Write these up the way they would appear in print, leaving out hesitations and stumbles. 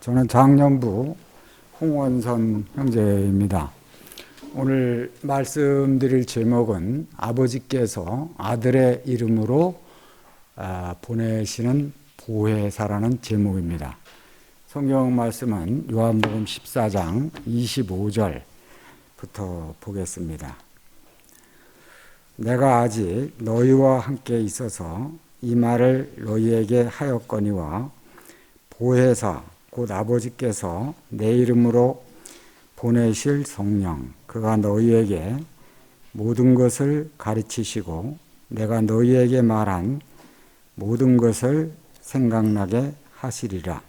저는 장년부 홍원선 형제입니다. 오늘 말씀드릴 제목은 아버지께서 아들의 이름으로 보내시는 보혜사라는 제목입니다. 성경 말씀은 요한복음 14장 25절부터 보겠습니다. 내가 아직 너희와 함께 있어서 이 말을 너희에게 하였거니와 보혜사 곧 아버지께서 내 이름으로 보내실 성령 그가 너희에게 모든 것을 가르치시고 내가 너희에게 말한 모든 것을 생각나게 하시리라.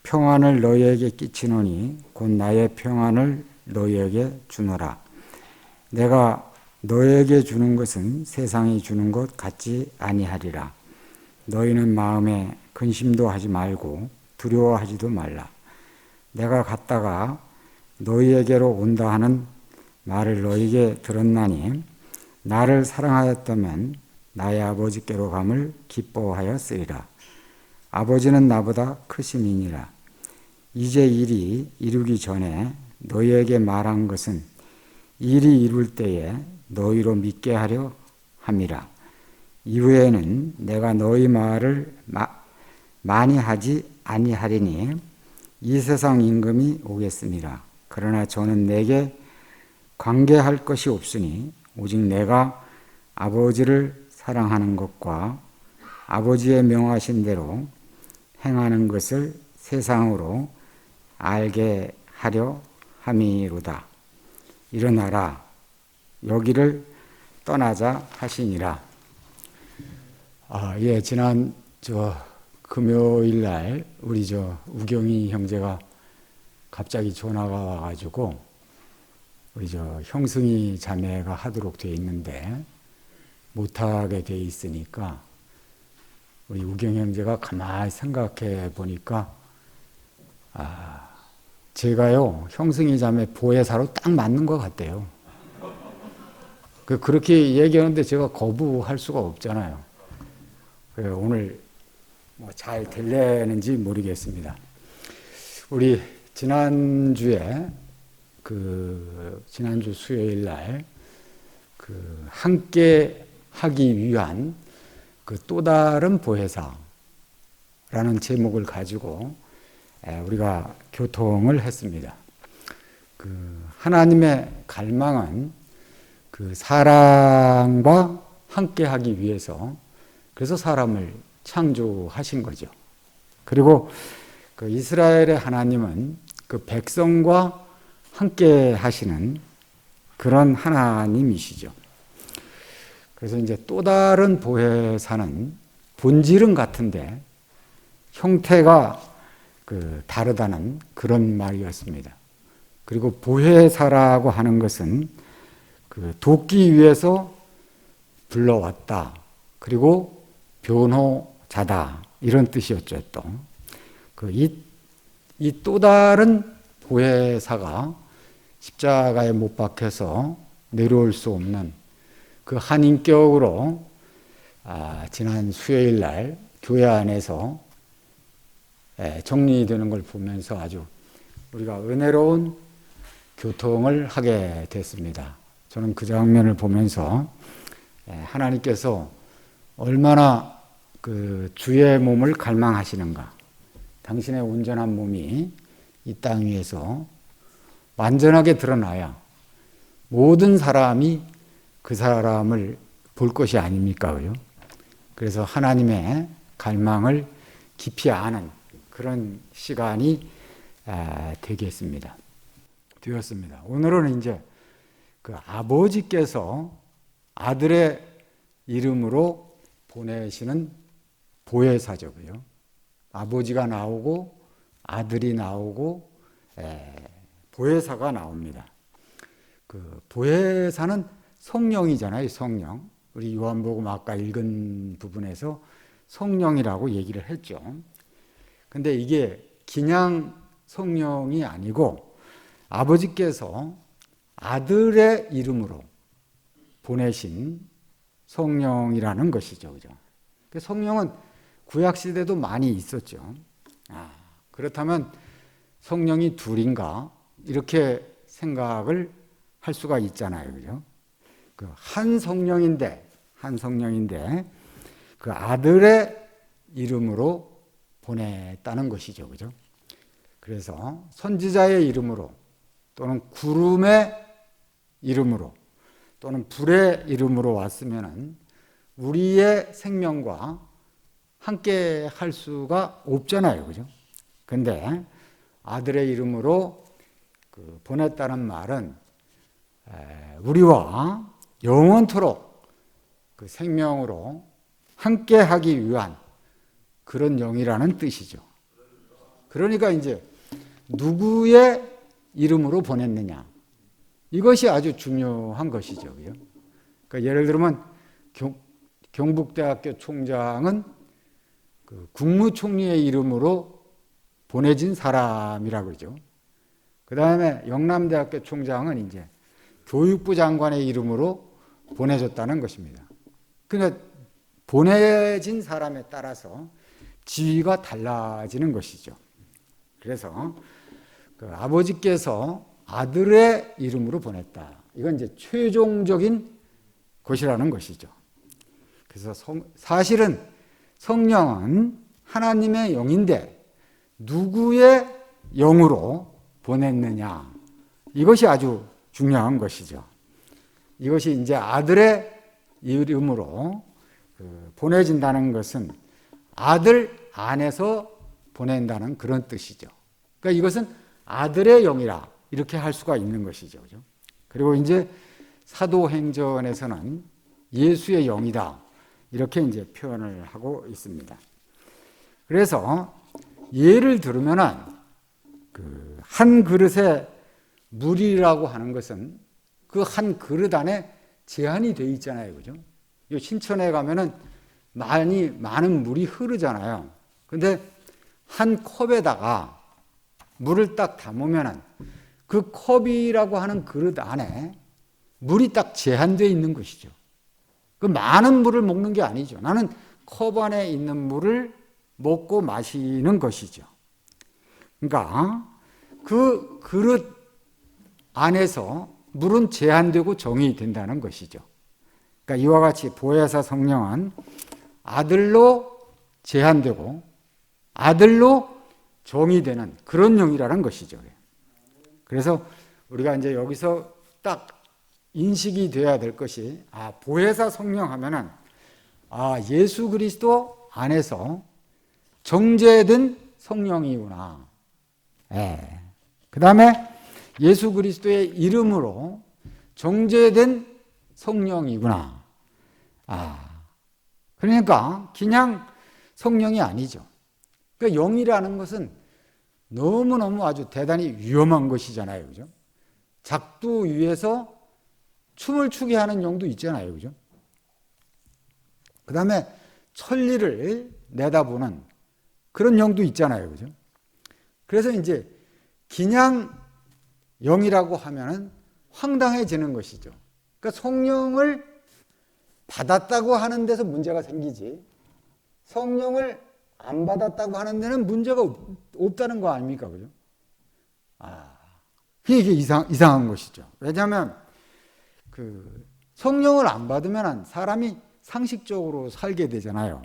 평안을 너희에게 끼치노니 곧 나의 평안을 너희에게 주노라. 내가 너희에게 주는 것은 세상이 주는 것 같지 아니하리라. 너희는 마음에 근심도 하지 말고 두려워하지도 말라. 내가 갔다가 너희에게로 온다 하는 말을 너희에게 들었나니 나를 사랑하였다면 나의 아버지께로 감을 기뻐하였으리라. 아버지는 나보다 크심이니라. 이제 일이 이루기 전에 너희에게 말한 것은 일이 이룰 때에 너희로 믿게 하려 함이라. 이후에는 내가 너희 말을 많이 하지 아니하리니 이 세상 임금이 오겠습니다. 그러나 저는 내게 관계할 것이 없으니 오직 내가 아버지를 사랑하는 것과 아버지의 명하신 대로 행하는 것을 세상으로 알게 하려 함이로다. 일어나라 여기를 떠나자 하시니라. 지난 금요일 날 우리 우경이 형제가 갑자기 전화가 와가지고 우리 형승이 자매가 하도록 돼 있는데 못하게 돼 있으니까 우리 우경 형제가 가만히 생각해 보니까 제가요 형승이 자매 보혜사로 딱 맞는 것 같대요. 그렇게 얘기하는데 제가 거부할 수가 없잖아요. 오늘 잘 될려는지 모르겠습니다. 우리 지난주 수요일 날 함께 하기 위한 또 다른 보혜사라는 제목을 가지고 우리가 교통을 했습니다. 하나님의 갈망은 사람과 함께 하기 위해서 그래서 사람을 창조하신 거죠. 그리고 이스라엘의 하나님은 백성과 함께 하시는 그런 하나님이시죠. 그래서 이제 또 다른 보혜사는 본질은 같은데 형태가 다르다는 그런 말이었습니다. 그리고 보혜사라고 하는 것은 돕기 위해서 불러왔다. 그리고 변호자다. 이런 뜻이었죠. 또 이 또 다른 보혜사가 십자가에 못 박혀서 내려올 수 없는 한 인격으로 지난 수요일 날 교회 안에서 정리되는 걸 보면서 아주 우리가 은혜로운 교통을 하게 됐습니다. 저는 그 장면을 보면서 하나님께서 얼마나 주의 몸을 갈망하시는가. 당신의 온전한 몸이 이 땅 위에서 완전하게 드러나야 모든 사람이 그 사람을 볼 것이 아닙니까? 그래서 하나님의 갈망을 깊이 아는 그런 시간이 되었습니다. 오늘은 이제 아버지께서 아들의 이름으로 보내시는 보혜사죠. 아버지가 나오고 아들이 나오고 보혜사가 나옵니다. 보혜사는 성령이잖아요. 성령. 우리 요한복음 아까 읽은 부분에서 성령이라고 얘기를 했죠. 근데 이게 그냥 성령이 아니고 아버지께서 아들의 이름으로 보내신 성령이라는 것이죠. 그죠? 성령은 구약시대도 많이 있었죠. 그렇다면 성령이 둘인가? 이렇게 생각을 할 수가 있잖아요. 그죠? 그 한 성령인데 그 아들의 이름으로 보냈다는 것이죠. 그죠? 그래서 선지자의 이름으로 또는 구름의 이름으로 또는 불의 이름으로 왔으면은 우리의 생명과 함께 할 수가 없잖아요. 그죠? 근데 아들의 이름으로 보냈다는 말은 우리와 영원토록 그 생명으로 함께 하기 위한 그런 영이라는 뜻이죠. 그러니까 이제 누구의 이름으로 보냈느냐. 이것이 아주 중요한 것이죠. 그러니까 예를 들면 경북대학교 총장은 그 국무총리의 이름으로 보내진 사람이라고 그러죠. 그 다음에 영남대학교 총장은 이제 교육부 장관의 이름으로 보내줬다는 것입니다. 그러니까 보내진 사람에 따라서 지위가 달라지는 것이죠. 그래서 그 아버지께서 아들의 이름으로 보냈다. 이건 이제 최종적인 것이라는 것이죠. 그래서 사실은 성령은 하나님의 영인데 누구의 영으로 보냈느냐. 이것이 아주 중요한 것이죠. 이것이 이제 아들의 이름으로 보내진다는 것은 아들 안에서 보낸다는 그런 뜻이죠. 그러니까 이것은 아들의 영이라 이렇게 할 수가 있는 것이죠. 그리고 이제 사도행전에서는 예수의 영이다. 이렇게 이제 표현을 하고 있습니다. 그래서 예를 들면은 그 한 그릇에 물이라고 하는 것은 그 한 그릇 안에 제한이 되어 있잖아요. 그죠? 이 신천에 가면은 많은 물이 흐르잖아요. 근데 한 컵에다가 물을 딱 담으면은 그 컵이라고 하는 그릇 안에 물이 딱 제한되어 있는 것이죠. 그 많은 물을 먹는 게 아니죠. 나는 컵 안에 있는 물을 먹고 마시는 것이죠. 그러니까 그 그릇 안에서 물은 제한되고 정이 된다는 것이죠. 그러니까 이와 같이 보혜사 성령은 아들로 제한되고 아들로 정이 되는 그런 영이라는 것이죠. 그래서 우리가 이제 여기서 딱 인식이 돼야 될 것이 보혜사 성령 하면은 예수 그리스도 안에서 정죄된 성령이구나. 그 다음에 예수 그리스도의 이름으로 정죄된 성령이구나. 그러니까 그냥 성령이 아니죠. 그러니까 영이라는 것은 너무너무 아주 대단히 위험한 것이잖아요. 그죠? 작두 위에서 춤을 추게 하는 영도 있잖아요. 그죠? 그 다음에 천리를 내다보는 그런 영도 있잖아요. 그죠? 그래서 이제 그냥 영이라고 하면은 황당해지는 것이죠. 그러니까 성령을 받았다고 하는 데서 문제가 생기지, 성령을 안 받았다고 하는 데는 문제가 없다는 거 아닙니까? 그죠? 이게 이상한 것이죠. 왜냐하면 성령을 안 받으면 사람이 상식적으로 살게 되잖아요.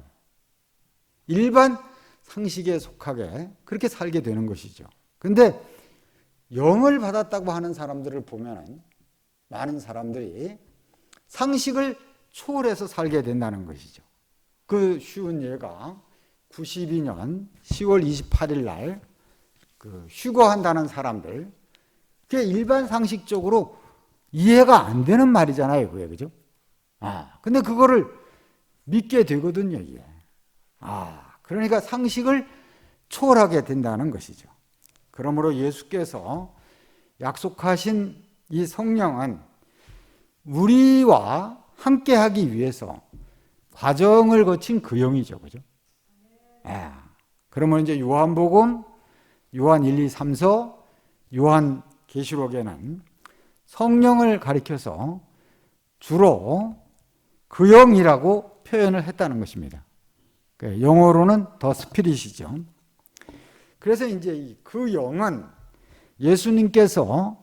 일반 상식에 속하게 그렇게 살게 되는 것이죠. 근데 영을 받았다고 하는 사람들을 보면 많은 사람들이 상식을 초월해서 살게 된다는 것이죠. 그 쉬운 예가 92년 10월 28일 날 휴거한다는 사람들, 그게 일반 상식적으로 이해가 안 되는 말이잖아요. 그게, 그죠? 근데 그거를 믿게 되거든요, 이게. 그러니까 상식을 초월하게 된다는 것이죠. 그러므로 예수께서 약속하신 이 성령은 우리와 함께 하기 위해서 과정을 거친 그 영이죠. 그죠? 그러면 이제 요한복음, 요한 1, 2, 3서, 요한 계시록에는 성령을 가리켜서 주로 그 영이라고 표현을 했다는 것입니다. 영어로는 더 스피릿이죠. 그래서 이제 그 영은 예수님께서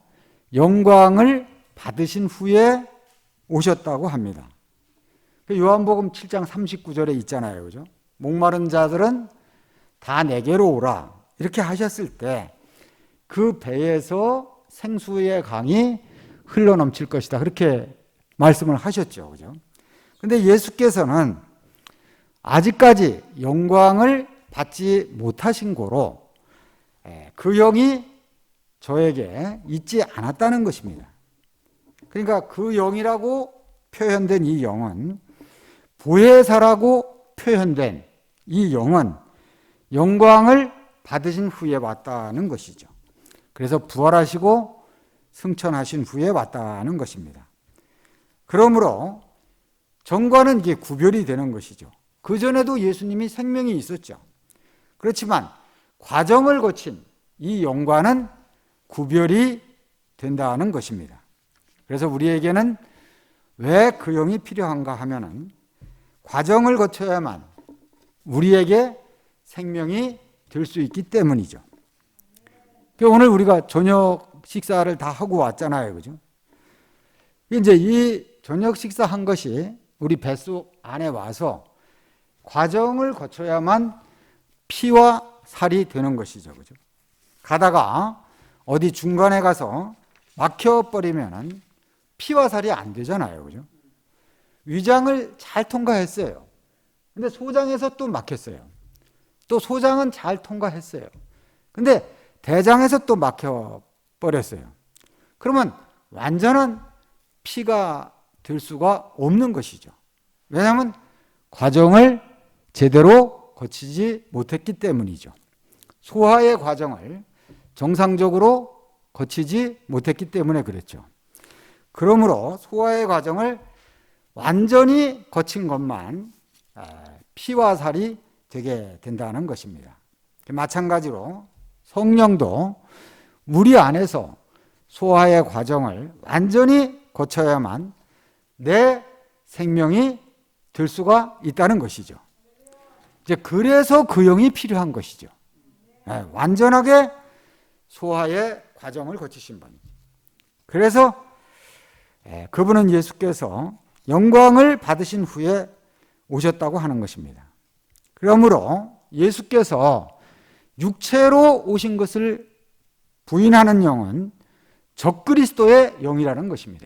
영광을 받으신 후에 오셨다고 합니다. 요한복음 7장 39절에 있잖아요. 그죠? 목마른 자들은 다 내게로 오라. 이렇게 하셨을 때 그 배에서 생수의 강이 흘러넘칠 것이다. 그렇게 말씀을 하셨죠. 그죠? 근데 예수께서는 아직까지 영광을 받지 못하신 고로 그 영이 저에게 있지 않았다는 것입니다. 그러니까 그 영이라고 표현된 이 영은, 보혜사라고 표현된 이 영은 영광을 받으신 후에 왔다는 것이죠. 그래서 부활하시고 승천하신 후에 왔다는 것입니다. 그러므로 전과는 이게 구별이 되는 것이죠. 그전에도 예수님이 생명이 있었죠. 그렇지만 과정을 거친 이 영과는 구별이 된다는 것입니다. 그래서 우리에게는 왜 그 영이 필요한가 하면은 과정을 거쳐야만 우리에게 생명이 될 수 있기 때문이죠. 오늘 우리가 저녁 식사를 다 하고 왔잖아요. 그죠? 이제 이 저녁 식사한 것이 우리 뱃속 안에 와서 과정을 거쳐야만 피와 살이 되는 것이죠. 그죠? 가다가 어디 중간에 가서 막혀버리면 피와 살이 안 되잖아요. 그죠? 위장을 잘 통과했어요. 근데 소장에서 또 막혔어요. 또 소장은 잘 통과했어요. 근데 대장에서 또 막혀버렸어요. 그러면 완전한 피가 될 수가 없는 것이죠. 왜냐하면 과정을 제대로 거치지 못했기 때문이죠. 소화의 과정을 정상적으로 거치지 못했기 때문에 그랬죠. 그러므로 소화의 과정을 완전히 거친 것만 피와 살이 되게 된다는 것입니다. 마찬가지로 성령도 우리 안에서 소화의 과정을 완전히 거쳐야만 내 생명이 될 수가 있다는 것이죠. 이제 그래서 그 영이 필요한 것이죠. 완전하게 소화의 과정을 거치신 분. 그래서 그분은 예수께서 영광을 받으신 후에 오셨다고 하는 것입니다. 그러므로 예수께서 육체로 오신 것을 부인하는 영은 적그리스도의 영이라는 것입니다.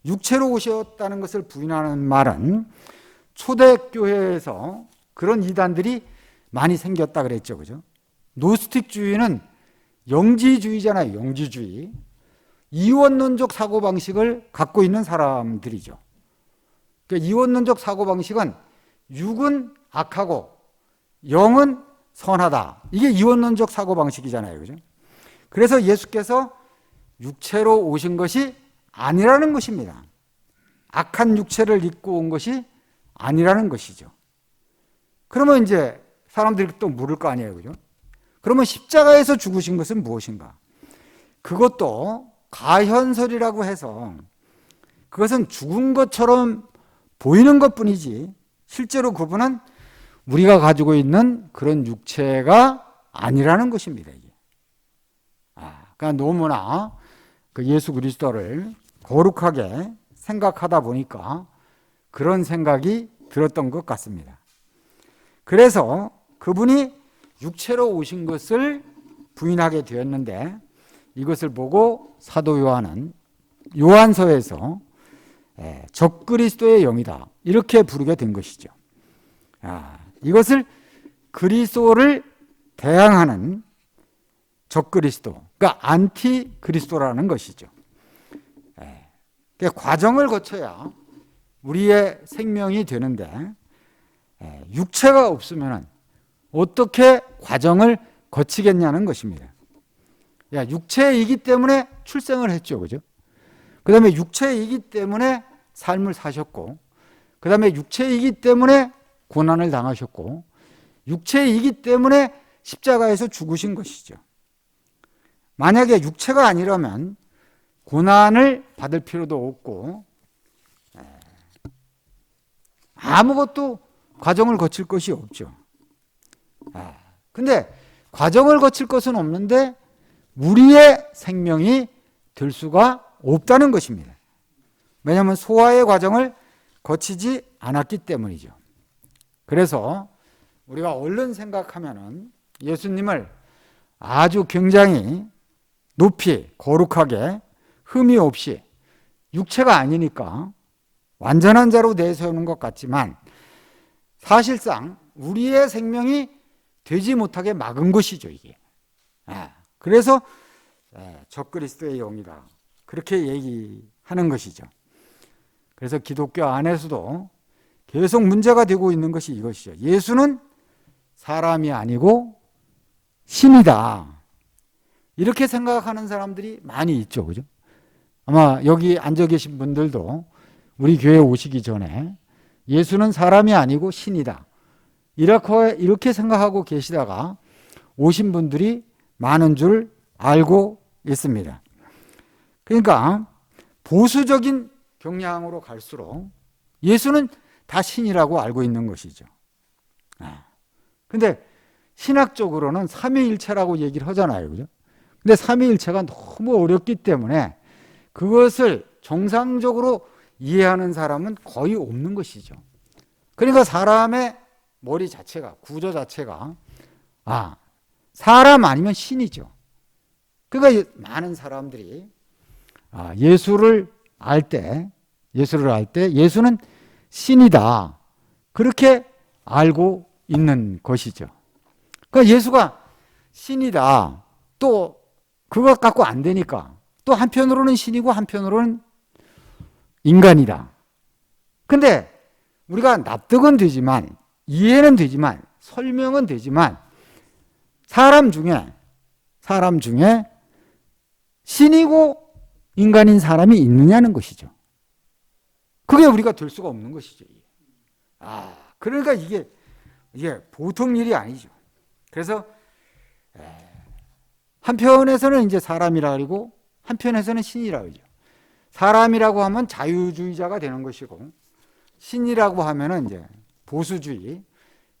육체로 오셨다는 것을 부인하는 말은 초대교회에서 그런 이단들이 많이 생겼다 그랬죠. 그죠? 노스틱주의는 영지주의잖아요. 영지주의. 이원론적 사고방식을 갖고 있는 사람들이죠. 그러니까 이원론적 사고방식은 육은 악하고 영은 선하다. 이게 이원론적 사고방식이잖아요. 그죠? 그래서 예수께서 육체로 오신 것이 아니라는 것입니다. 악한 육체를 입고 온 것이 아니라는 것이죠. 그러면 이제 사람들이 또 물을 거 아니에요. 그죠? 그러면 십자가에서 죽으신 것은 무엇인가? 그것도 가현설이라고 해서 그것은 죽은 것처럼 보이는 것 뿐이지 실제로 그분은 우리가 가지고 있는 그런 육체가 아니라는 것입니다. 이게. 그러니까 너무나 그 예수 그리스도를 거룩하게 생각하다 보니까 그런 생각이 들었던 것 같습니다. 그래서 그분이 육체로 오신 것을 부인하게 되었는데 이것을 보고 사도 요한은 요한서에서 적그리스도의 영이다 이렇게 부르게 된 것이죠. 이것을 그리스도를 대항하는 적그리스도, 그러니까 안티 그리스도라는 것이죠. 그러니까 과정을 거쳐야 우리의 생명이 되는데 육체가 없으면 어떻게 과정을 거치겠냐는 것입니다. 육체이기 때문에 출생을 했죠. 그죠? 그 다음에 육체이기 때문에 삶을 사셨고, 그 다음에 육체이기 때문에 고난을 당하셨고, 육체이기 때문에 십자가에서 죽으신 것이죠. 만약에 육체가 아니라면 고난을 받을 필요도 없고 아무것도 과정을 거칠 것이 없죠. 근데 과정을 거칠 것은 없는데 우리의 생명이 될 수가 없다는 것입니다. 왜냐하면 소화의 과정을 거치지 않았기 때문이죠. 그래서 우리가 얼른 생각하면은 예수님을 아주 굉장히 높이 거룩하게 흠이 없이 육체가 아니니까 완전한 자로 내세우는 것 같지만 사실상 우리의 생명이 되지 못하게 막은 것이죠, 이게. 그래서 적그리스도의 영이다, 그렇게 얘기하는 것이죠. 그래서 기독교 안에서도 계속 문제가 되고 있는 것이 이것이죠. 예수는 사람이 아니고 신이다, 이렇게 생각하는 사람들이 많이 있죠, 그죠? 아마 여기 앉아 계신 분들도 우리 교회 오시기 전에 예수는 사람이 아니고 신이다, 이렇게 생각하고 계시다가 오신 분들이 많은 줄 알고 있습니다. 그러니까 보수적인 경향으로 갈수록 예수는 다 신이라고 알고 있는 것이죠. 근데 신학적으로는 삼위일체라고 얘기를 하잖아요, 그죠? 근데 삼위일체가 너무 어렵기 때문에 그것을 정상적으로 이해하는 사람은 거의 없는 것이죠. 그러니까 사람의 머리 자체가, 구조 자체가 사람 아니면 신이죠. 그러니까 많은 사람들이 예수를 알 때 예수는 신이다, 그렇게 알고 있는 것이죠. 그러니까 예수가 신이다, 또 그것 갖고 안 되니까 또 한편으로는 신이고 한편으로는 인간이다. 근데 우리가 납득은 되지만, 이해는 되지만, 설명은 되지만 사람 중에 신이고 인간인 사람이 있느냐는 것이죠. 그게 우리가 될 수가 없는 것이죠. 그러니까 이게 보통 일이 아니죠. 그래서 한편에서는 이제 사람이라 그러고 한편에서는 신이라 그러죠. 사람이라고 하면 자유주의자가 되는 것이고, 신이라고 하면은 이제 보수주의,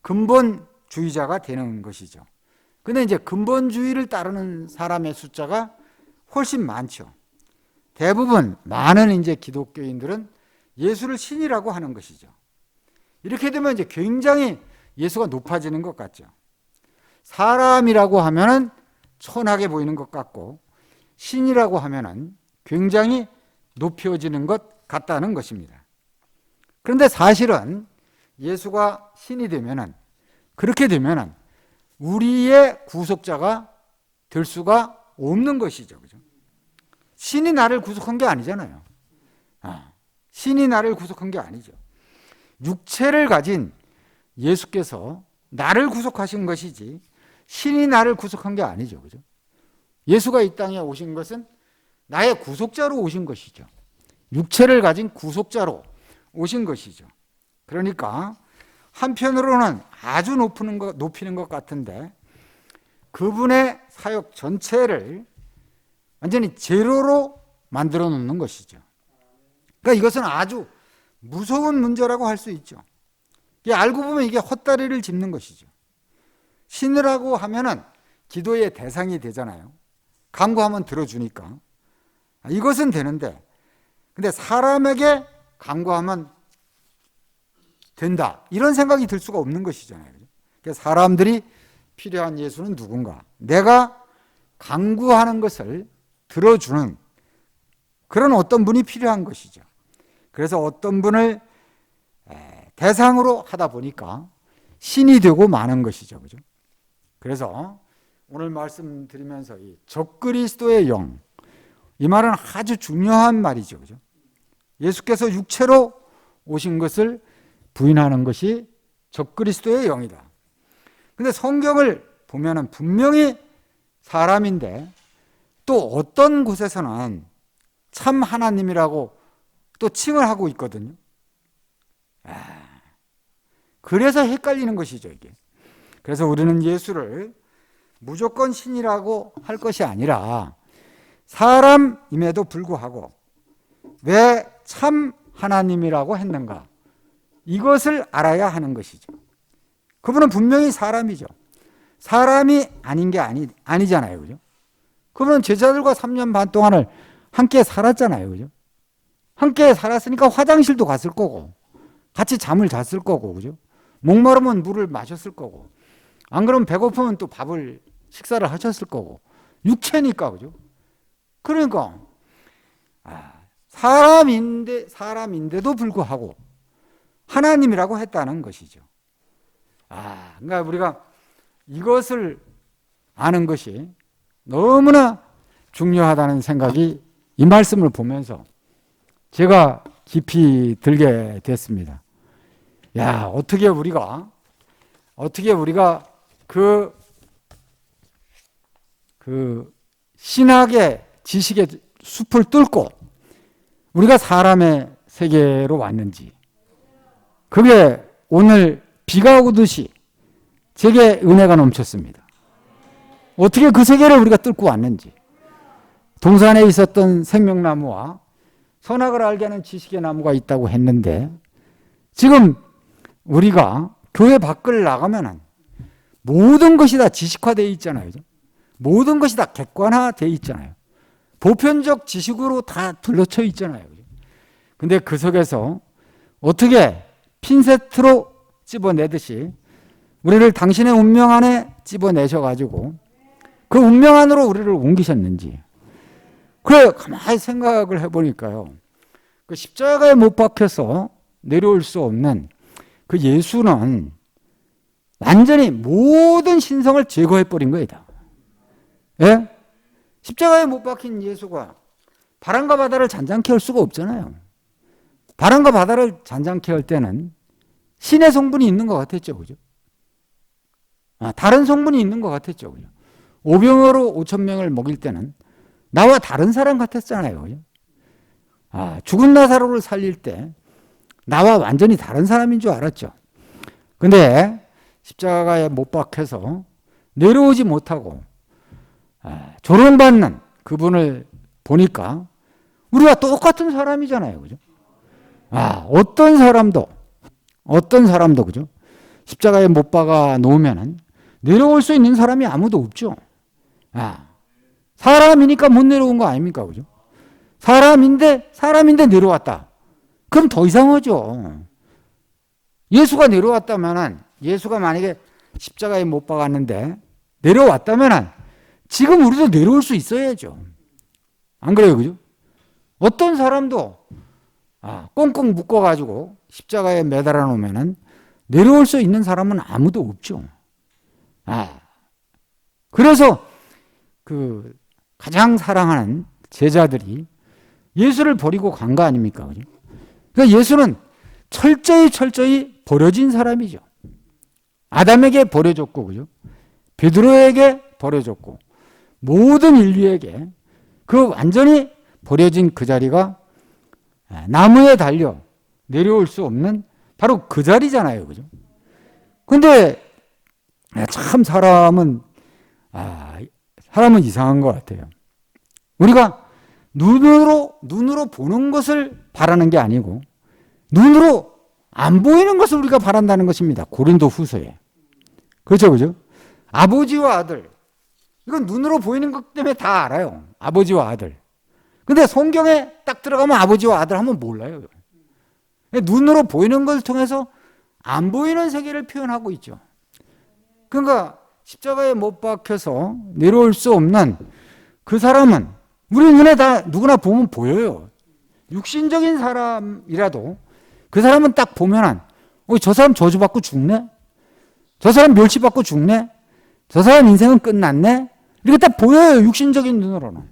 근본주의자가 되는 것이죠. 근데 이제 근본주의를 따르는 사람의 숫자가 훨씬 많죠. 대부분 많은 이제 기독교인들은 예수를 신이라고 하는 것이죠. 이렇게 되면 이제 굉장히 예수가 높아지는 것 같죠. 사람이라고 하면은 천하게 보이는 것 같고, 신이라고 하면은 굉장히 높여지는 것 같다는 것입니다. 그런데 사실은 예수가 신이 되면은, 그렇게 되면은 우리의 구속자가 될 수가 없는 것이죠. 그죠? 신이 나를 구속한 게 아니잖아요. 신이 나를 구속한 게 아니죠. 육체를 가진 예수께서 나를 구속하신 것이지 신이 나를 구속한 게 아니죠. 그죠? 예수가 이 땅에 오신 것은 나의 구속자로 오신 것이죠. 육체를 가진 구속자로 오신 것이죠. 그러니까 한편으로는 아주 높이는 것 같은데 그분의 사역 전체를 완전히 제로로 만들어 놓는 것이죠. 그러니까 이것은 아주 무서운 문제라고 할 수 있죠. 알고 보면 이게 헛다리를 짚는 것이죠. 신이라고 하면은 기도의 대상이 되잖아요. 간구하면 들어주니까. 이것은 되는데, 근데 사람에게 간구하면 된다, 이런 생각이 들 수가 없는 것이잖아요. 그러니까 사람들이 필요한 예수는 누군가? 내가 간구하는 것을 들어주는 그런 어떤 분이 필요한 것이죠. 그래서 어떤 분을 대상으로 하다 보니까 신이 되고 마는 것이죠. 그죠? 그래서 오늘 말씀드리면서 이 적그리스도의 영, 이 말은 아주 중요한 말이죠. 그죠? 예수께서 육체로 오신 것을 부인하는 것이 적그리스도의 영이다. 근데 성경을 보면은 분명히 사람인데 또 어떤 곳에서는 참 하나님이라고 또 칭을 하고 있거든요. 그래서 헷갈리는 것이죠, 이게. 그래서 우리는 예수를 무조건 신이라고 할 것이 아니라 사람임에도 불구하고 왜 참 하나님이라고 했는가, 이것을 알아야 하는 것이죠. 그분은 분명히 사람이죠. 사람이 아닌 게 아니잖아요. 그죠? 그러면 제자들과 3년 반 동안을 함께 살았잖아요. 그죠? 함께 살았으니까 화장실도 갔을 거고, 같이 잠을 잤을 거고, 그죠? 목마르면 물을 마셨을 거고, 안 그러면 배고프면 또 식사를 하셨을 거고, 육체니까, 그죠? 그러니까, 사람인데도 불구하고 하나님이라고 했다는 것이죠. 그러니까 우리가 이것을 아는 것이 너무나 중요하다는 생각이 이 말씀을 보면서 제가 깊이 들게 됐습니다. 어떻게 우리가 그 신학의 지식의 숲을 뚫고 우리가 사람의 세계로 왔는지, 그게 오늘 비가 오듯이 제게 은혜가 넘쳤습니다. 어떻게 그 세계를 우리가 뚫고 왔는지, 동산에 있었던 생명나무와 선악을 알게 하는 지식의 나무가 있다고 했는데, 지금 우리가 교회 밖을 나가면은 모든 것이 다 지식화되어 있잖아요. 모든 것이 다 객관화되어 있잖아요. 보편적 지식으로 다 둘러쳐 있잖아요. 근데 그 속에서 어떻게 핀셋으로 집어내듯이 우리를 당신의 운명 안에 집어내셔가지고 그 운명 안으로 우리를 옮기셨는지, 그래 가만히 생각을 해보니까요, 그 십자가에 못 박혀서 내려올 수 없는 그 예수는 완전히 모든 신성을 제거해버린 거예요. 예? 십자가에 못 박힌 예수가 바람과 바다를 잔잔케 할 수가 없잖아요. 바람과 바다를 잔잔케 할 때는 신의 성분이 있는 것 같았죠. 그죠? 다른 성분이 있는 것 같았죠. 그죠? 오병으로 5천 명을 먹일 때는 나와 다른 사람 같았잖아요. 그죠? 죽은 나사로를 살릴 때 나와 완전히 다른 사람인 줄 알았죠. 근데 십자가에 못 박혀서 내려오지 못하고 조롱받는 그분을 보니까 우리가 똑같은 사람이잖아요. 그죠? 어떤 사람도, 그죠? 십자가에 못 박아 놓으면 내려올 수 있는 사람이 아무도 없죠. 사람이니까 못 내려온 거 아닙니까? 그죠? 사람인데 내려왔다. 그럼 더 이상하죠. 예수가 내려왔다면, 예수가 만약에 십자가에 못 박았는데 내려왔다면 지금 우리도 내려올 수 있어야죠. 안 그래요? 그죠? 어떤 사람도 꽁꽁 묶어가지고 십자가에 매달아 놓으면 내려올 수 있는 사람은 아무도 없죠. 그래서 그 가장 사랑하는 제자들이 예수를 버리고 간 거 아닙니까? 그죠? 그러니까 예수는 철저히 버려진 사람이죠. 아담에게 버려졌고, 그죠? 베드로에게 버려졌고, 모든 인류에게 그 완전히 버려진 그 자리가 나무에 달려 내려올 수 없는 바로 그 자리잖아요. 그죠? 근데 참 사람은 이상한 것 같아요. 우리가 눈으로 보는 것을 바라는 게 아니고 눈으로 안 보이는 것을 우리가 바란다는 것입니다. 고린도 후서에. 그렇죠, 그죠? 아버지와 아들. 이건 눈으로 보이는 것 때문에 다 알아요. 아버지와 아들. 근데 성경에 딱 들어가면 아버지와 아들 하면 몰라요. 눈으로 보이는 것을 통해서 안 보이는 세계를 표현하고 있죠. 그러니까 십자가에 못 박혀서 내려올 수 없는 그 사람은 우리 눈에 다 누구나 보면 보여요. 육신적인 사람이라도 그 사람은 딱 보면 저 사람 저주받고 죽네? 저 사람 멸치받고 죽네? 저 사람 인생은 끝났네? 이렇게 딱 보여요. 육신적인 눈으로는.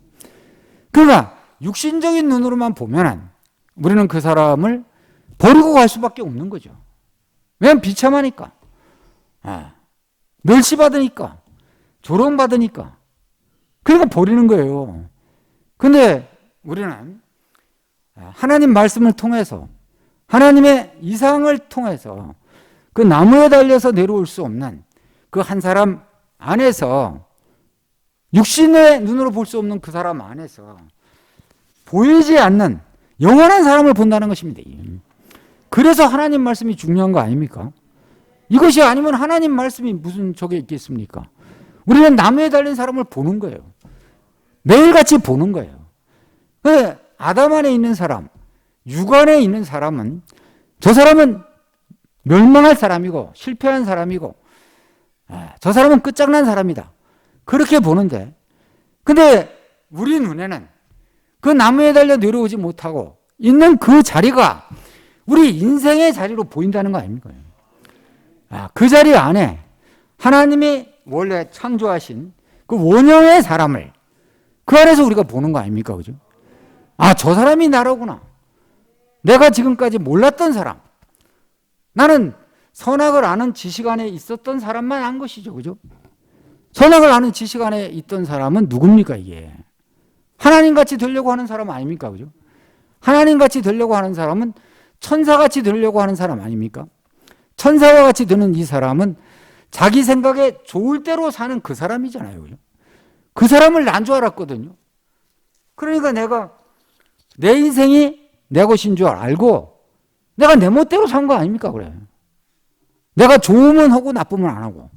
그러나 육신적인 눈으로만 보면 우리는 그 사람을 버리고 갈 수밖에 없는 거죠. 왜냐하면 비참하니까, 멸시받으니까, 조롱받으니까. 그러니까 버리는 거예요. 근데 우리는 하나님 말씀을 통해서, 하나님의 이상을 통해서 그 나무에 달려서 내려올 수 없는 그 한 사람 안에서, 육신의 눈으로 볼 수 없는 그 사람 안에서 보이지 않는 영원한 사람을 본다는 것입니다. 그래서 하나님 말씀이 중요한 거 아닙니까? 이것이 아니면 하나님 말씀이 무슨 저게 있겠습니까? 우리는 나무에 달린 사람을 보는 거예요. 매일같이 보는 거예요. 아담 안에 있는 사람, 육안에 있는 사람은 저 사람은 멸망할 사람이고 실패한 사람이고 저 사람은 끝장난 사람이다. 그렇게 보는데 근데 우리 눈에는 그 나무에 달려 내려오지 못하고 있는 그 자리가 우리 인생의 자리로 보인다는 거 아닙니까? 그 자리 안에 하나님이 원래 창조하신 그 원형의 사람을 그 안에서 우리가 보는 거 아닙니까? 그죠? 저 사람이 나로구나. 내가 지금까지 몰랐던 사람. 나는 선악을 아는 지식 안에 있었던 사람만 한 것이죠. 그죠? 선악을 아는 지식 안에 있던 사람은 누굽니까, 이게? 하나님같이 되려고 하는 사람 아닙니까? 그죠? 하나님같이 되려고 하는 사람은 천사같이 되려고 하는 사람 아닙니까? 천사와 같이 되는 이 사람은 자기 생각에 좋을 대로 사는 그 사람이잖아요. 그죠? 그 사람을 난 줄 알았거든요. 그러니까 내가 내 인생이 내 것인 줄 알고 내가 내 멋대로 산 거 아닙니까? 그래. 내가 좋으면 하고 나쁘면 안 하고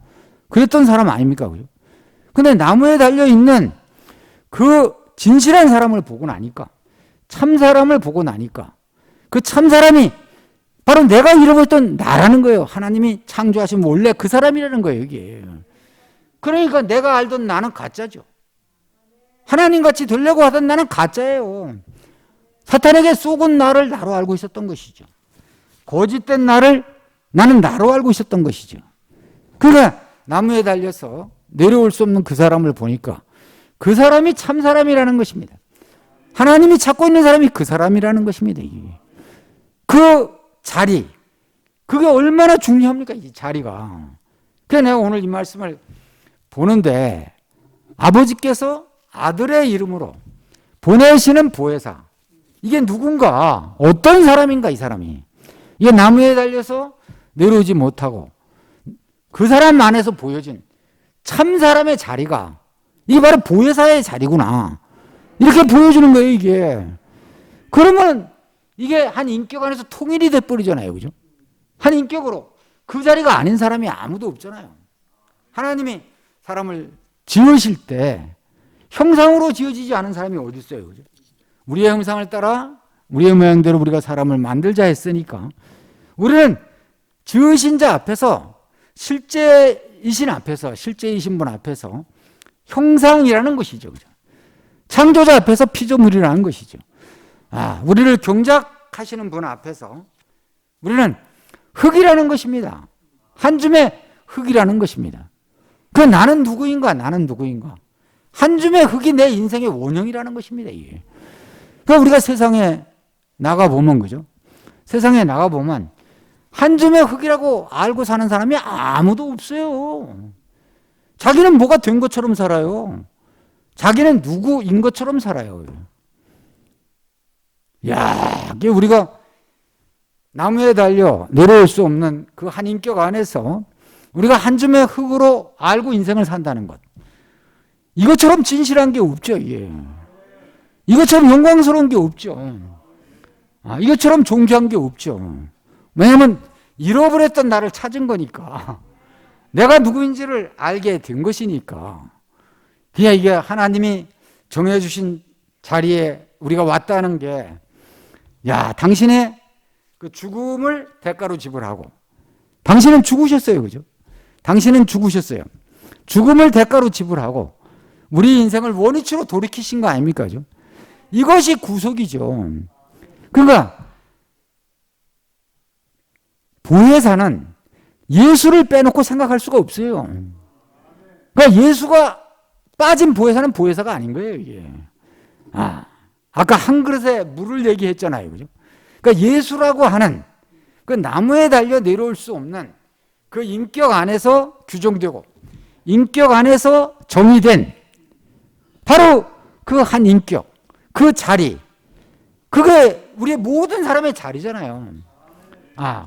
그랬던 사람 아닙니까? 그죠? 근데 나무에 달려있는 그 진실한 사람을 보고 나니까 참 사람을 보고 나니까 그 참 사람이 바로 내가 잃어버렸던 나라는 거예요. 하나님이 창조하신 원래 그 사람이라는 거예요. 이게. 그러니까 내가 알던 나는 가짜죠. 하나님같이 되려고 하던 나는 가짜예요. 사탄에게 속은 나를 나로 알고 있었던 것이죠. 거짓된 나를 나는 나로 알고 있었던 것이죠. 그러니까 나무에 달려서 내려올 수 없는 그 사람을 보니까 그 사람이 참 사람이라는 것입니다. 하나님이 찾고 있는 사람이 그 사람이라는 것입니다. 그 자리, 그게 얼마나 중요합니까? 이 자리가. 그래서 내가 오늘 이 말씀을 보는데 아버지께서 아들의 이름으로 보내시는 보혜사, 이게 누군가, 어떤 사람인가 이 사람이. 이게 나무에 달려서 내려오지 못하고 그 사람 안에서 보여진 참 사람의 자리가 이게 바로 보혜사의 자리구나. 이렇게 보여주는 거예요, 이게. 그러면 이게 한 인격 안에서 통일이 돼버리잖아요. 그죠? 한 인격으로. 그 자리가 아닌 사람이 아무도 없잖아요. 하나님이 사람을 지으실 때 형상으로 지어지지 않은 사람이 어디 있어요. 그죠? 우리의 형상을 따라 우리의 모양대로 우리가 사람을 만들자 했으니까 우리는 지으신 자 앞에서 실제이신 앞에서 실제이신 분 앞에서 형상이라는 것이죠. 그죠? 창조자 앞에서 피조물이라는 것이죠. 우리를 경작하시는 분 앞에서 우리는 흙이라는 것입니다. 한 줌의 흙이라는 것입니다. 그 나는 누구인가? 나는 누구인가? 한 줌의 흙이 내 인생의 원형이라는 것입니다. 이게. 그러니까 우리가 세상에 나가보면, 그죠? 세상에 나가보면 한 줌의 흙이라고 알고 사는 사람이 아무도 없어요. 자기는 뭐가 된 것처럼 살아요. 자기는 누구인 것처럼 살아요. 이게 우리가 나무에 달려 내려올 수 없는 그 한 인격 안에서 우리가 한 줌의 흙으로 알고 인생을 산다는 것. 이것처럼 진실한 게 없죠. 이게. 이것처럼 영광스러운 게 없죠. 이것처럼 존귀한 게 없죠. 왜냐하면 잃어버렸던 나를 찾은 거니까. 내가 누구인지를 알게 된 것이니까. 그냥 이게 하나님이 정해주신 자리에 우리가 왔다는 게, 당신의 그 죽음을 대가로 지불하고, 당신은 죽으셨어요. 그죠? 당신은 죽으셨어요. 죽음을 대가로 지불하고, 우리 인생을 원위치로 돌이키신 거 아닙니까? 그죠? 이것이 구속이죠. 그러니까, 보혜사는 예수를 빼놓고 생각할 수가 없어요. 그러니까 예수가 빠진 보혜사는 보혜사가 아닌 거예요, 이게. 아까 한 그릇에 물을 얘기했잖아요. 그죠? 그러니까 예수라고 하는 그 나무에 달려 내려올 수 없는 그 인격 안에서 규정되고 인격 안에서 정의된 바로 그 한 인격, 그 자리, 그게 우리의 모든 사람의 자리잖아요.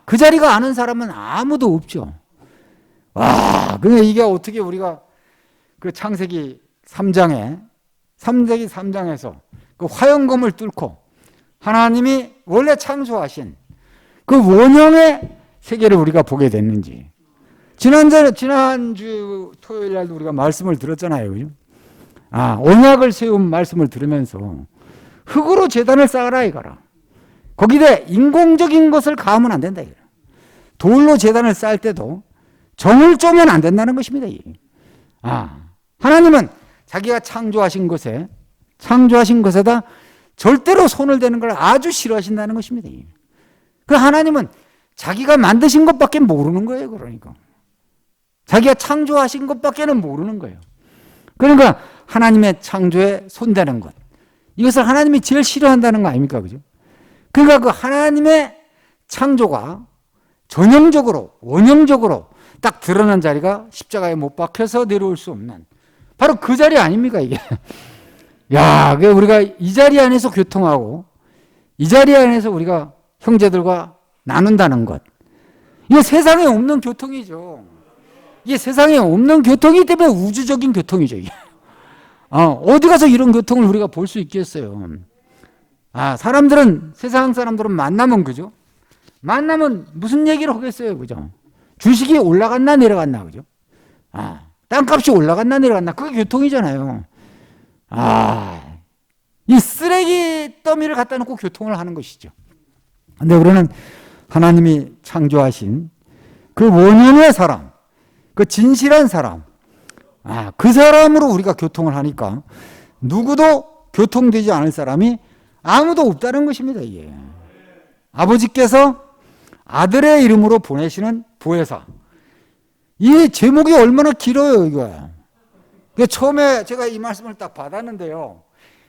그 자리가 아는 사람은 아무도 없죠. 근데 이게 어떻게 우리가 그 창세기 3장에서 그 화영검을 뚫고 하나님이 원래 창조하신 그 원형의 세계를 우리가 보게 됐는지, 지난주 토요일 날도 우리가 말씀을 들었잖아요. 그죠? 언약을 세운 말씀을 들으면서 흙으로 제단을 쌓아라 이거라. 거기다 인공적인 것을 가하면 안 된다. 이거라. 돌로 제단을 쌓을 때도 정을 쪼면 안 된다는 것입니다. 하나님은 자기가 창조하신 것에다 절대로 손을 대는 걸 아주 싫어하신다는 것입니다. 그 하나님은 자기가 만드신 것밖에 모르는 거예요. 그러니까 자기가 창조하신 것밖에는 모르는 거예요. 그러니까 하나님의 창조에 손대는 것, 이것을 하나님이 제일 싫어한다는 거 아닙니까? 그죠? 그러니까 그 하나님의 창조가 전형적으로 원형적으로 딱 드러난 자리가 십자가에 못 박혀서 내려올 수 없는 바로 그 자리 아닙니까 이게? 야, 우리가 이 자리 안에서 교통하고 이 자리 안에서 우리가 형제들과 나눈다는 것, 이게 세상에 없는 교통이죠. 이게 세상에 없는 교통이기 때문에 우주적인 교통이죠. 이게. 어디 가서 이런 교통을 우리가 볼 수 있겠어요? 세상 사람들은 만나면 그죠? 만나면 무슨 얘기를 하겠어요, 그죠? 주식이 올라갔나 내려갔나, 그죠? 땅값이 올라갔나 내려갔나, 그게 교통이잖아요. 이 쓰레기 더미를 갖다 놓고 교통을 하는 것이죠. 근데 우리는 하나님이 창조하신 그 원형의 사람, 그 진실한 사람, 그 사람으로 우리가 교통을 하니까 누구도 교통되지 않을 사람이 아무도 없다는 것입니다. 이게. 아버지께서 아들의 이름으로 보내시는 보혜사. 이 제목이 얼마나 길어요, 이거. 처음에 제가 이 말씀을 딱 받았는데요.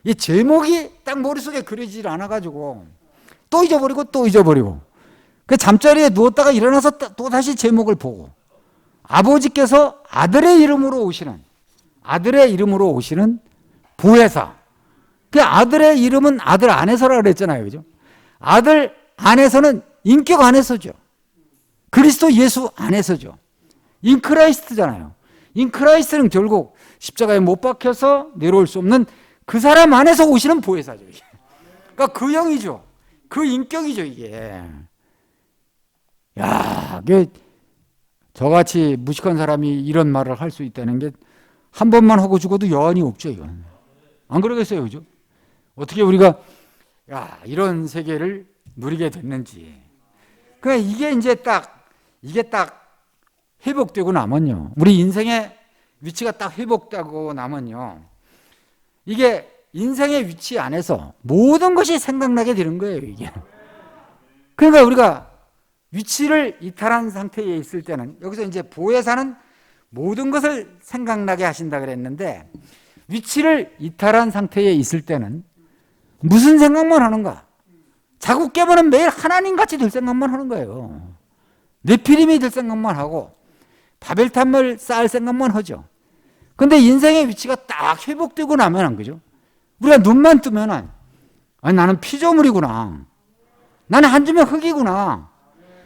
이 제목이 딱 머릿속에 그려지질 않아가지고 또 잊어버리고 그 잠자리에 누웠다가 일어나서 또 다시 제목을 보고 아버지께서 아들의 이름으로 오시는 보혜사. 그 아들의 이름은 아들 안에서라 그랬잖아요. 그죠? 아들 안에서는 인격 안에서죠. 그리스도 예수 안에서죠. 인크라이스트잖아요. 인크라이스트는 결국 십자가에 못 박혀서 내려올 수 없는 그 사람 안에서 오시는 보혜사죠. 그러니까 그 영이죠. 그 인격이죠, 이게. 야, 저같이 무식한 사람이 이런 말을 할 수 있다는 게 한 번만 하고 죽어도 여한이 없죠, 이건. 안 그러겠어요, 그죠? 어떻게 우리가 이런 세계를 누리게 됐는지. 그러니까 이게 딱 회복되고 나면요. 우리 인생의 위치가 딱 회복되고 나면요. 이게 인생의 위치 안에서 모든 것이 생각나게 되는 거예요, 이게. 그러니까 우리가 위치를 이탈한 상태에 있을 때는 여기서 이제 보혜사는 모든 것을 생각나게 하신다 그랬는데 위치를 이탈한 상태에 있을 때는 무슨 생각만 하는가? 자꾸 깨보면 매일 하나님같이 될 생각만 하는 거예요. 네피림이 될 생각만 하고 바벨탑을 쌓을 생각만 하죠. 근데 인생의 위치가 딱 회복되고 나면 안 그죠? 우리가 눈만 뜨면 나는 피조물이구나. 나는 한 줌의 흙이구나.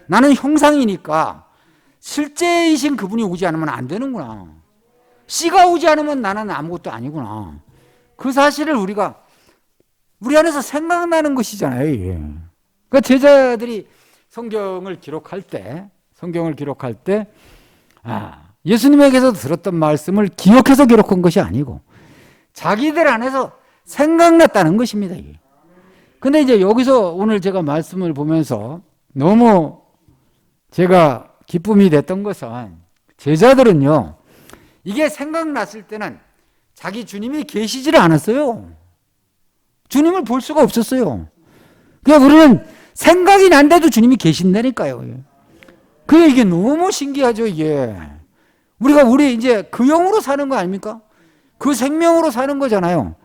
나는 형상이니까 실제이신 그분이 오지 않으면 안 되는구나. 씨가 오지 않으면 나는 아무것도 아니구나. 그 사실을 우리 안에서 생각나는 것이잖아요. 이게. 그러니까 제자들이 성경을 기록할 때 예수님에게서 들었던 말씀을 기억해서 기록한 것이 아니고 자기들 안에서 생각났다는 것입니다. 근데 이제 여기서 오늘 제가 말씀을 보면서 너무 제가 기쁨이 됐던 것은 제자들은요, 이게 생각났을 때는 자기 주님이 계시지를 않았어요. 주님을 볼 수가 없었어요. 그러니까 우리는 생각이 난데도 주님이 계신다니까요. 그게 이게 너무 신기하죠, 이게. 우리 이제 그 영으로 사는 거 아닙니까? 그 생명으로 사는 거잖아요.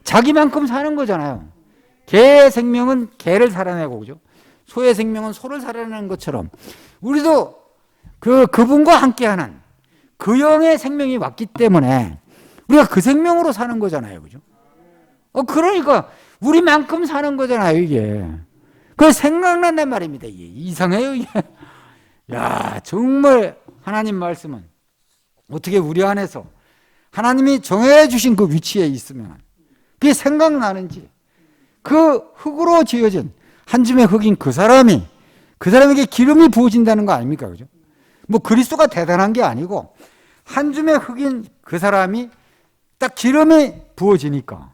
자기만큼 사는 거잖아요. 개의 생명은 개를 살아내고, 그죠? 소의 생명은 소를 살아내는 것처럼 우리도 그분과 함께하는 그 영의 생명이 왔기 때문에 우리가 그 생명으로 사는 거잖아요, 그죠? 그러니까 우리만큼 사는 거잖아요, 이게. 그 생각난단 말입니다. 이게 이상해요, 이게. 야, 정말 하나님 말씀은 어떻게 우리 안에서 하나님이 정해 주신 그 위치에 있으면 그게 생각나는지, 그 흙으로 지어진 한 줌의 흙인 그 사람에게 기름이 부어진다는 거 아닙니까? 그죠? 뭐 그리스도가 대단한 게 아니고 한 줌의 흙인 그 사람이 딱 기름이 부어지니까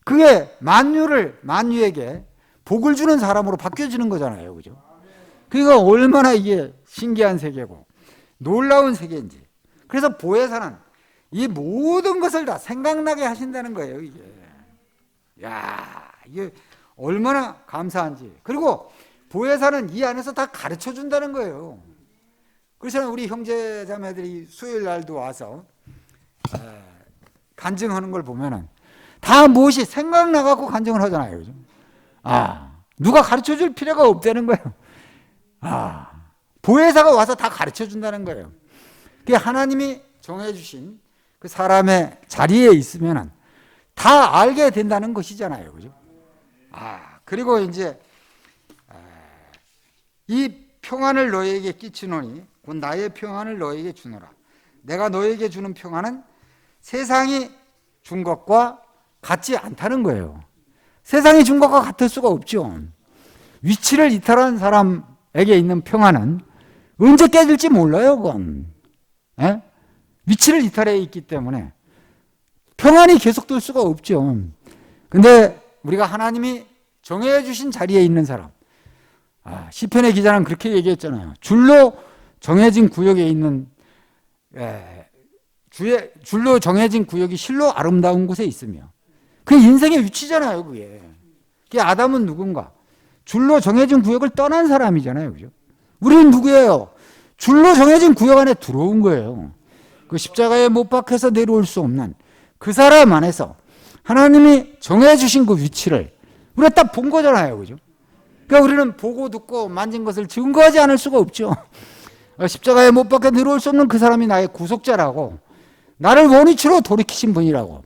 그게 만유에게 복을 주는 사람으로 바뀌어지는 거잖아요. 그죠? 그러니까 얼마나 이게 신기한 세계고 놀라운 세계인지. 그래서 보혜사는 이 모든 것을 다 생각나게 하신다는 거예요, 이게. 야, 이게 얼마나 감사한지. 그리고 보혜사는 이 안에서 다 가르쳐 준다는 거예요. 그래서 우리 형제 자매들이 수요일 날도 와서 간증하는 걸 보면은 다 무엇이 생각나갖고 간증을 하잖아요. 그죠? 누가 가르쳐 줄 필요가 없다는 거예요. 보혜사가 와서 다 가르쳐 준다는 거예요. 그게 하나님이 정해주신 그 사람의 자리에 있으면은 다 알게 된다는 것이잖아요. 그죠? 그리고 이제 이 평안을 너희에게 끼치노니 곧 나의 평안을 너희에게 주노라. 내가 너희에게 주는 평안은 세상이 준 것과 같지 않다는 거예요. 세상이 준 것과 같을 수가 없죠. 위치를 이탈한 사람에게 있는 평안은 언제 깨질지 몰라요, 그건. 예? 위치를 이탈해 있기 때문에 평안이 계속될 수가 없죠. 근데 우리가 하나님이 정해 주신 자리에 있는 사람, 시편의 기자는 그렇게 얘기했잖아요. 줄로 정해진 구역에 있는 줄로 정해진 구역이 실로 아름다운 곳에 있으며 그게 인생의 위치잖아요. 그게 아담은 누군가? 줄로 정해진 구역을 떠난 사람이잖아요. 그죠? 우리는 누구예요? 줄로 정해진 구역 안에 들어온 거예요. 그 십자가에 못 박혀서 내려올 수 없는 그 사람 안에서 하나님이 정해주신 그 위치를 우리가 딱 본 거잖아요. 그죠? 그러니까 우리는 보고 듣고 만진 것을 증거하지 않을 수가 없죠. 십자가에 못 박혀 내려올 수 없는 그 사람이 나의 구속자라고, 나를 원위치로 돌이키신 분이라고,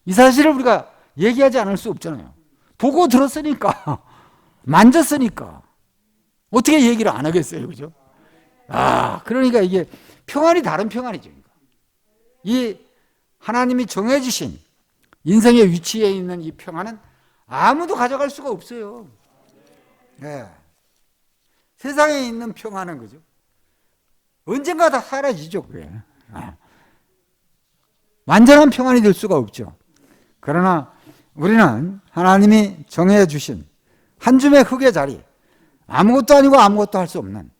이 사실을 우리가 얘기하지 않을 수 없잖아요. 보고 들었으니까, 만졌으니까 어떻게 얘기를 안 하겠어요. 그죠? 그러니까 이게 평안이 다른 평안이죠. 이 하나님이 정해주신 인생의 위치에 있는 이 평안은 아무도 가져갈 수가 없어요. 네. 세상에 있는 평안은 그죠? 언젠가 다 사라지죠. 그게. 완전한 평안이 될 수가 없죠. 그러나 우리는 하나님이 정해주신 한 줌의 흙의 자리, 아무것도 아니고 아무것도 할 수 없는,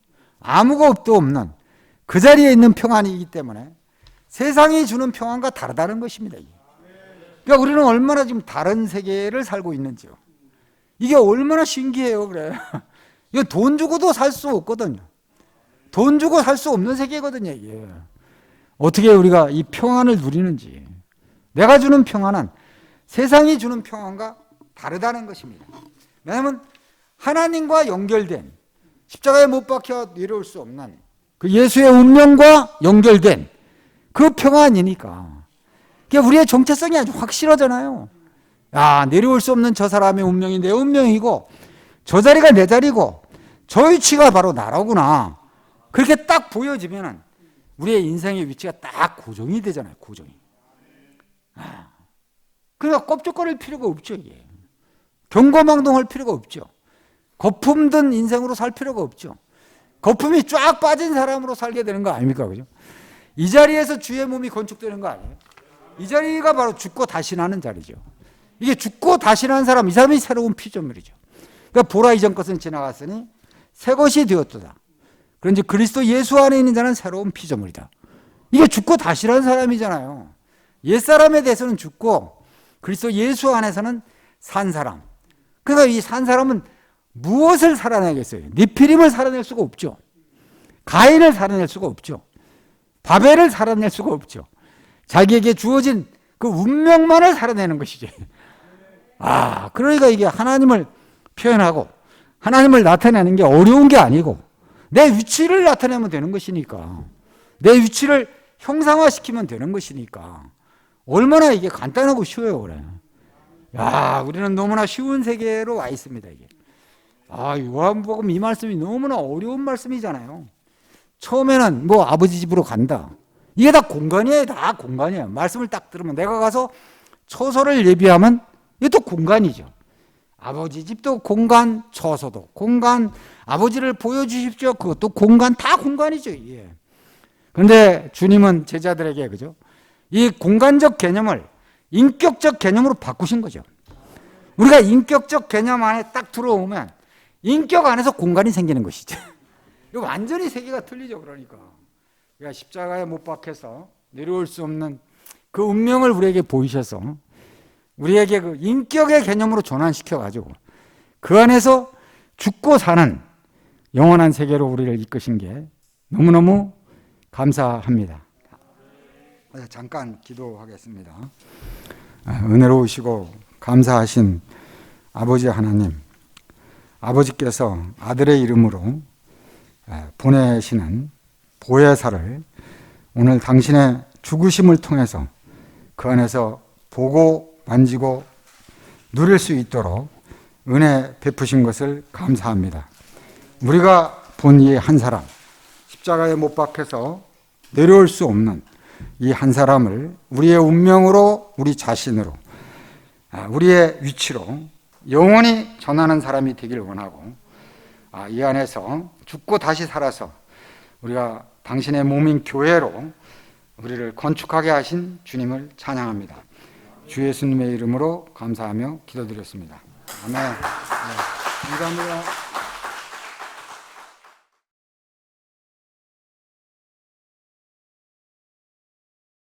아무것도 없는 그 자리에 있는 평안이기 때문에 세상이 주는 평안과 다르다는 것입니다. 그러니까 우리는 얼마나 지금 다른 세계를 살고 있는지요. 이게 얼마나 신기해요. 그래. 이거 돈 주고도 살 수 없거든요. 돈 주고 살 수 없는 세계거든요. 이게. 어떻게 우리가 이 평안을 누리는지. 내가 주는 평안은 세상이 주는 평안과 다르다는 것입니다. 왜냐하면 하나님과 연결된, 십자가에 못 박혀 내려올 수 없는 그 예수의 운명과 연결된 그 평안이니까. 그러니까 우리의 정체성이 아주 확실하잖아요. 내려올 수 없는 저 사람의 운명이 내 운명이고 저 자리가 내 자리고 저 위치가 바로 나라구나. 그렇게 딱 보여지면 우리의 인생의 위치가 딱 고정이 되잖아요. 고정이. 그러니까 껍적거릴 필요가 없죠. 이게. 경거망동할 필요가 없죠. 거품 든 인생으로 살 필요가 없죠. 거품이 쫙 빠진 사람으로 살게 되는 거 아닙니까? 그죠? 이 자리에서 주의 몸이 건축되는 거 아니에요? 이 자리가 바로 죽고 다시 나는 자리죠. 이게 죽고 다시 나는 사람, 이 사람이 새로운 피조물이죠. 그러니까 보라 이전 것은 지나갔으니 새 것이 되었도다. 그런지 그리스도 예수 안에 있는 자는 새로운 피조물이다. 이게 죽고 다시 나는 사람이잖아요. 옛사람에 대해서는 죽고 그리스도 예수 안에서는 산 사람. 그러니까 이 산 사람은 무엇을 살아내겠어요? 느피림을 살아낼 수가 없죠. 가인을 살아낼 수가 없죠. 바벨을 살아낼 수가 없죠. 자기에게 주어진 그 운명만을 살아내는 것이지. 그러니까 이게 하나님을 표현하고 하나님을 나타내는 게 어려운 게 아니고 내 위치를 나타내면 되는 것이니까, 내 위치를 형상화시키면 되는 것이니까 얼마나 이게 간단하고 쉬워요. 그래. 우리는 너무나 쉬운 세계로 와 있습니다. 이게. 요한복음 이 말씀이 너무나 어려운 말씀이잖아요. 처음에는 뭐 아버지 집으로 간다. 이게 다 공간이에요. 다 공간이에요. 말씀을 딱 들으면 내가 가서 처소를 예비하면 이게 또 공간이죠. 아버지 집도 공간, 처소도 공간, 아버지를 보여주십시오. 그것도 공간, 다 공간이죠. 예. 그런데 주님은 제자들에게 그죠? 이 공간적 개념을 인격적 개념으로 바꾸신 거죠. 우리가 인격적 개념 안에 딱 들어오면 인격 안에서 공간이 생기는 것이죠. 이거 완전히 세계가 틀리죠. 그러니까 우리가 십자가에 못 박혀서 내려올 수 없는 그 운명을 우리에게 보이셔서 우리에게 그 인격의 개념으로 전환시켜 가지고 그 안에서 죽고 사는 영원한 세계로 우리를 이끄신 게 너무너무 감사합니다. 잠깐 기도하겠습니다. 은혜로우시고 감사하신 아버지 하나님, 아버지께서 아들의 이름으로 보내시는 보혜사를 오늘 당신의 죽으심을 통해서 그 안에서 보고 만지고 누릴 수 있도록 은혜 베푸신 것을 감사합니다. 우리가 본 이 한 사람, 십자가에 못 박혀서 내려올 수 없는 이 한 사람을 우리의 운명으로, 우리 자신으로, 우리의 위치로 영원히 전하는 사람이 되길 원하고, 이 안에서 죽고 다시 살아서 우리가 당신의 몸인 교회로 우리를 건축하게 하신 주님을 찬양합니다. 주 예수님의 이름으로 감사하며 기도드렸습니다. 아멘. 네, 감사합니다.